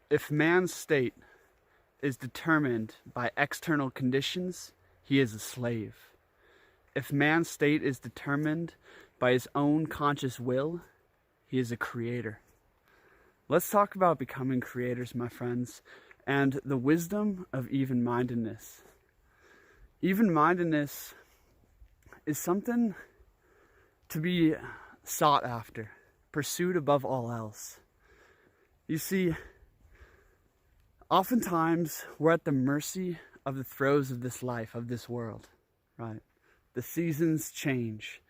If man's state is determined by external conditions, he is a slave. If man's state is determined by his own conscious will, he is a creator. Let's talk about becoming creators, my friends, and the wisdom of even-mindedness. Even-mindedness is something to be sought after, pursued above all else. You see, oftentimes we're at the mercy of the throes of this life, of this world, right? The seasons change.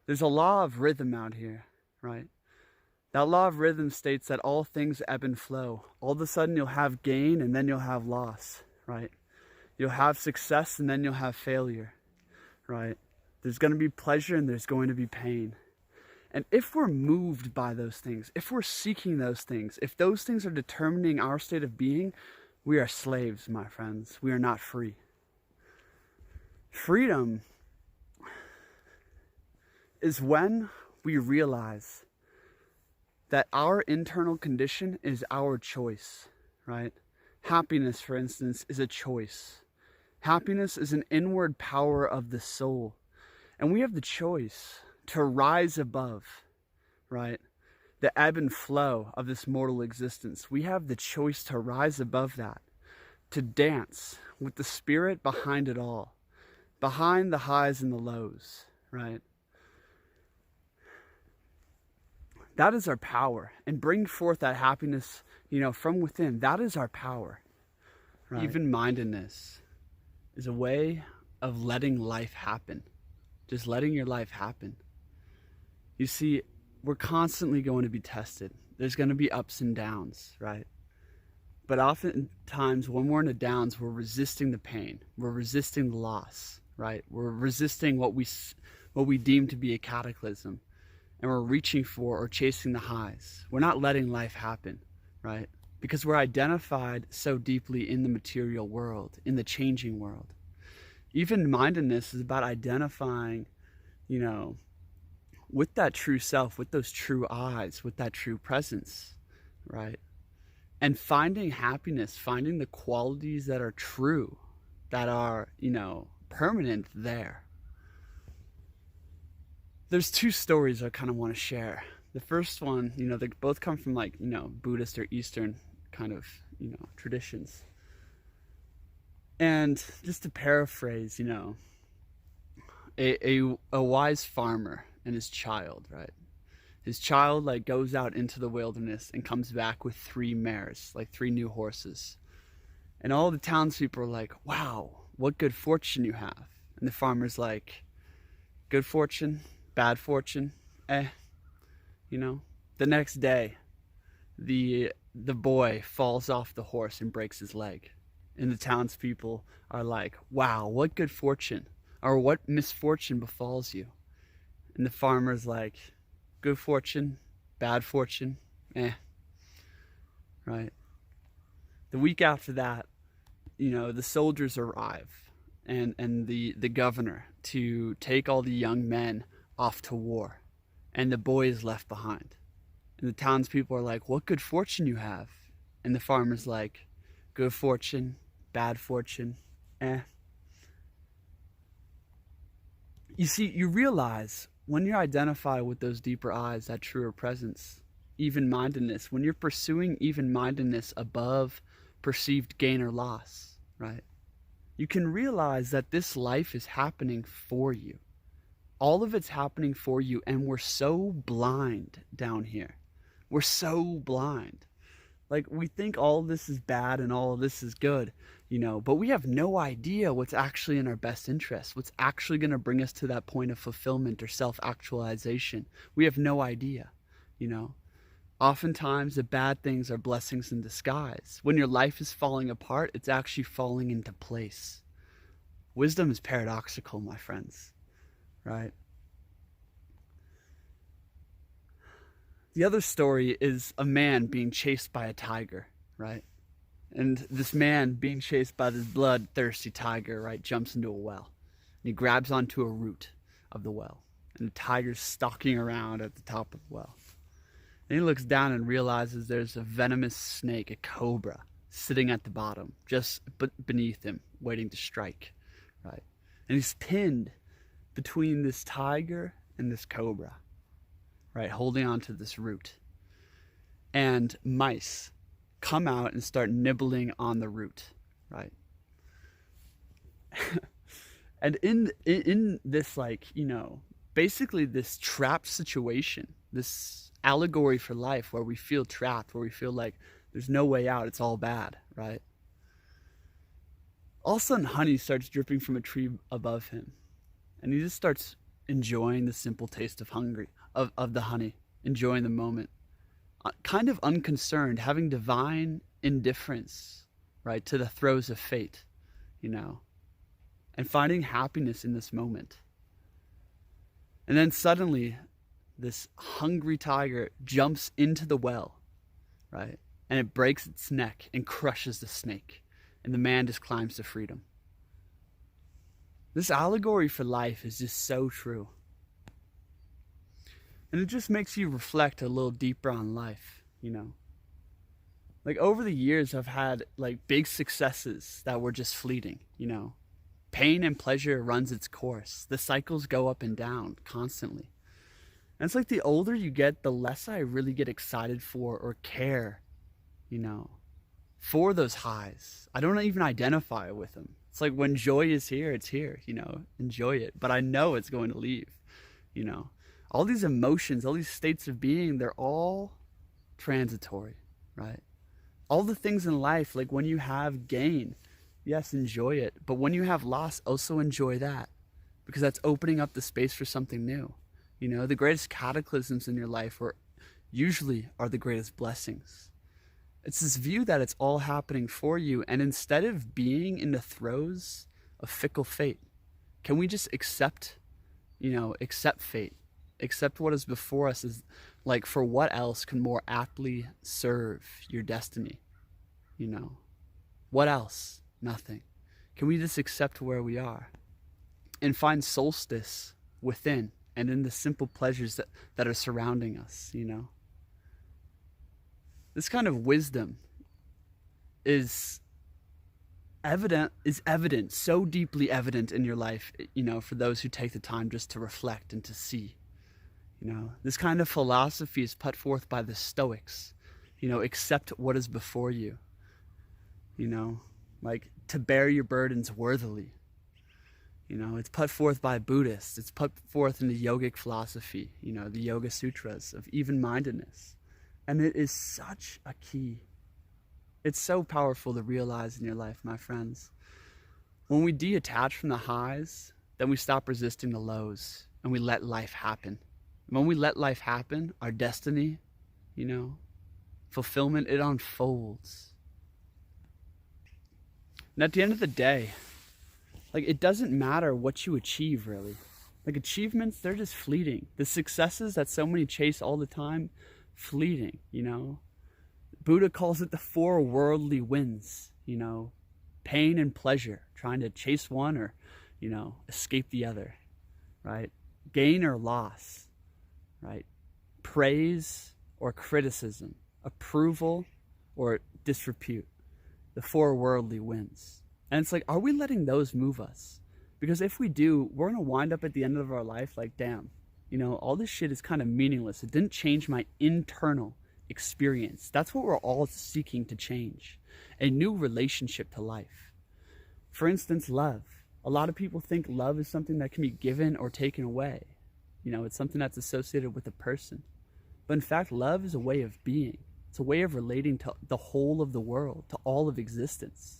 There's a law of rhythm out here, right? That law of rhythm states that all things ebb and flow. All of a sudden you'll have gain and then you'll have loss, right? You'll have success and then you'll have failure, right? There's going to be pleasure and there's going to be pain. And if we're moved by those things, if we're seeking those things, if those things are determining our state of being, we are slaves, my friends. We are not free. Freedom is when we realize that our internal condition is our choice, right? Happiness, for instance, is a choice. Happiness is an inward power of the soul. And we have the choice to rise above, right? The ebb and flow of this mortal existence. We have the choice to rise above that, to dance with the spirit behind it all, behind the highs and the lows, right? That is our power, and bring forth that happiness, from within. That is our power. Right? Even-mindedness is a way of letting life happen. Just letting your life happen. You see, we're constantly going to be tested. There's going to be ups and downs, right? But oftentimes when we're in the downs, we're resisting the pain. We're resisting the loss, right? We're resisting what we deem to be a cataclysm. And we're reaching for or chasing the highs. We're not letting life happen, right? Because we're identified so deeply in the material world, in the changing world. Even-mindedness is about identifying, with that true self, with those true eyes, with that true presence, right? And finding happiness, finding the qualities that are true, that are, permanent there. There's two stories I kind of want to share. The first one, they both come from Buddhist or Eastern kind of, traditions. And just to paraphrase, a wise farmer and his child, right? His child goes out into the wilderness and comes back with 3 mares, 3 new horses. And all the townspeople are like, wow, what good fortune you have. And the farmer's like, good fortune? Bad fortune, The next day, the boy falls off the horse and breaks his leg. And the townspeople are like, wow, what good fortune, or what misfortune befalls you? And the farmer's like, good fortune, bad fortune, right? The week after that, the soldiers arrive and the governor to take all the young men off to war, and the boy is left behind. And the townspeople are like, what good fortune you have. And the farmer's like, good fortune, bad fortune, You see, you realize when you identify with those deeper eyes, that truer presence, even-mindedness, when you're pursuing even-mindedness above perceived gain or loss, right? You can realize that this life is happening for you. All of it's happening for you, and we're so blind down here. We're so blind. We think all of this is bad and all of this is good, but we have no idea what's actually in our best interest, what's actually going to bring us to that point of fulfillment or self-actualization. We have no idea, Oftentimes, the bad things are blessings in disguise. When your life is falling apart, it's actually falling into place. Wisdom is paradoxical, my friends. Right? The other story is a man being chased by a tiger, right? And this man being chased by this bloodthirsty tiger, right, jumps into a well. And he grabs onto a root of the well. And the tiger's stalking around at the top of the well. And he looks down and realizes there's a venomous snake, a cobra, sitting at the bottom, just beneath him, waiting to strike, right? And he's pinned between this tiger and this cobra, right, holding onto this root. And mice come out and start nibbling on the root, right? And in this, like, you know, basically this trapped situation, this allegory for life where we feel trapped, where we feel like there's no way out, it's all bad, right? All of a sudden honey starts dripping from a tree above him, and he just starts enjoying the simple taste of the honey, enjoying the moment, kind of unconcerned, having divine indifference, right, to the throes of fate, you know, and finding happiness in this moment. And then suddenly this hungry tiger jumps into the well, right, and it breaks its neck and crushes the snake, and the man just climbs to freedom. This allegory for life is just so true. And it just makes you reflect a little deeper on life, you know. Like, over the years, I've had like big successes that were just fleeting, you know. Pain and pleasure runs its course. The cycles go up and down constantly. And it's like the older you get, the less I really get excited for or care, you know, for those highs. I don't even identify with them. It's like when joy is here, it's here, you know, enjoy it. But I know it's going to leave, you know. All these emotions, all these states of being, they're all transitory, right? All the things in life, like when you have gain, yes, enjoy it. But when you have loss, also enjoy that, because that's opening up the space for something new. You know, the greatest cataclysms in your life usually are the greatest blessings. It's this view that it's all happening for you. And instead of being in the throes of fickle fate, can we just accept fate? Accept what is before us is like, for what else can more aptly serve your destiny? You know, what else? Nothing. Can we just accept where we are and find solstice within and in the simple pleasures that are surrounding us, you know? This kind of wisdom is evident, so deeply evident in your life, you know, for those who take the time just to reflect and to see. You know, this kind of philosophy is put forth by the Stoics. You know, accept what is before you. You know, like to bear your burdens worthily. You know, it's put forth by Buddhists. It's put forth in the yogic philosophy, you know, the Yoga Sutras of Even-Mindedness. And it is such a key. It's so powerful to realize in your life, my friends. When we detach from the highs, then we stop resisting the lows and we let life happen. When we let life happen, our destiny, you know, fulfillment, it unfolds. And at the end of the day, like, it doesn't matter what you achieve, really. Like, achievements, they're just fleeting. The successes that so many chase all the time, fleeting, you know. Buddha calls it the four worldly winds, you know. Pain and pleasure, trying to chase one or, you know, escape the other, right? Gain or loss, right? Praise or criticism, approval or disrepute, the four worldly winds. And it's like, are we letting those move us? Because if we do, we're going to wind up at the end of our life like, damn, you know, all this shit is kind of meaningless. It didn't change my internal experience. That's what we're all seeking to change. A new relationship to life. For instance, love. A lot of people think love is something that can be given or taken away. You know, it's something that's associated with a person. But in fact, love is a way of being. It's a way of relating to the whole of the world, to all of existence.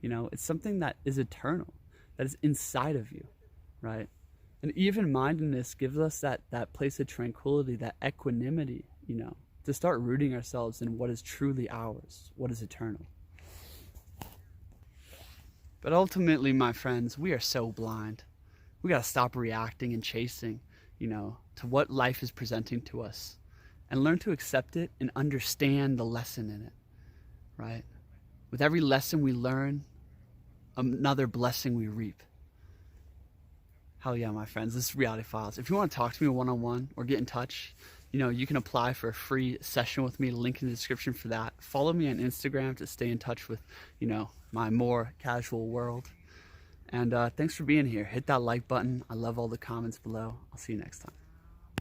You know, it's something that is eternal, that is inside of you, right? And even-mindedness gives us that place of tranquility, that equanimity, you know, to start rooting ourselves in what is truly ours, what is eternal. But ultimately, my friends, we are so blind. We got to stop reacting and chasing, you know, to what life is presenting to us, and learn to accept it and understand the lesson in it, right? With every lesson we learn, another blessing we reap. Hell yeah, my friends, this is Reality Files. If you want to talk to me one-on-one or get in touch, you can apply for a free session with me, link in the description for that. Follow me on Instagram to stay in touch with, my more casual world. And thanks for being here. Hit that like button. I love all the comments below. I'll see you next time.